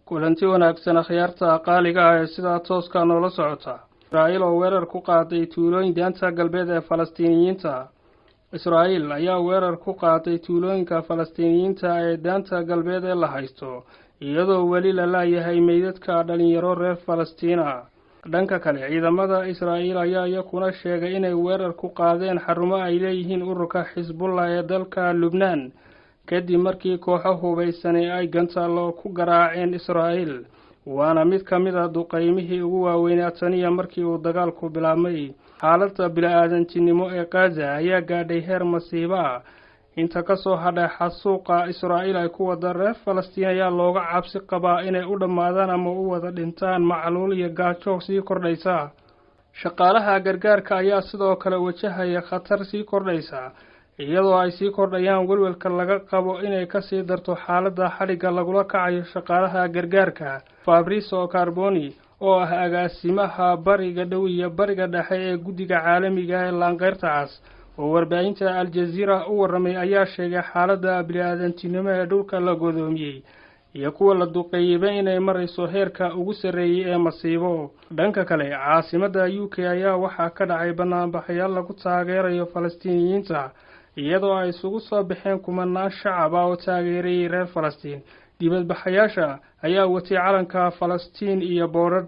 kulanti wanaagsan khiyaarta qaaliga ah ee sida tooska noola socota. Israa'iil oo weerar ku qaaday tuulooyin daanta galbeed ee Falastiiniyiinta. Israa'iil ayaa weerar ku qaaday tuulooyinka Falastiiniyiinta ee daanta galbeed ee la haysto, iyadoo weli la laayahay meydadka dhalinyaro reer Falastiina. Dhanka kale, ciidamada Israa'iil ayaa iyaguna sheegay inay weerar ku qaadeen xarumo ay leeyihiin ururka Xisbullah ee dalka Lubnaan, kadib markii kooxo hubeysan ay gantaalo ku garaaceen Israa'iil. waana mid ka mid ah duqeymihii ugu waaweynaa taniya markii uu dagaalku bilaabmay. xaaladda bini'aadantinimo ee Gaza ayaa gaadhay heer masiibo ah. inta ka soo hadhay xasuuqa Israa'iil ay ku wada reer Falastiin ayaa looga cabsi qabaa inay u dhammaadaan ama u wada dhintaan macluul iyo gaajo sii kordhaysa. shaqaalaha gargaarka ayaa sidoo kale wajahaya khatar sii kordhaysa, iyadoo ay sii kordhayaan welwelka laga qabo inay ka sii darto xaaladda xadhigga lagula kacayo shaqaalaha gargaarka. Fabrizio Carboni oo ah agaasimaha bariga dhow iyo bariga dhexe ee guddiga caalamiga ee Laanqeyrta Cas oo warbaahinta Al Jazeera u warramay ayaa sheegay xaaladda bini'aadantinimo ee dhulka la godoomiyey iyo kuwa la duqeeyay inay marayso heerka ugu sarreeyay ee masiibo. dhanka kale, caasimadda UK ayaa waxaa ka dhacay banaanbaxayaal lagu taageerayo Falastiiniyiinta, iyadoo ay isugu soo baxeen kumanaan shacab ah oo taageerayay reer Falastiin. dibadbaxayaasha ayaa watay calanka Falastiin iyo boorar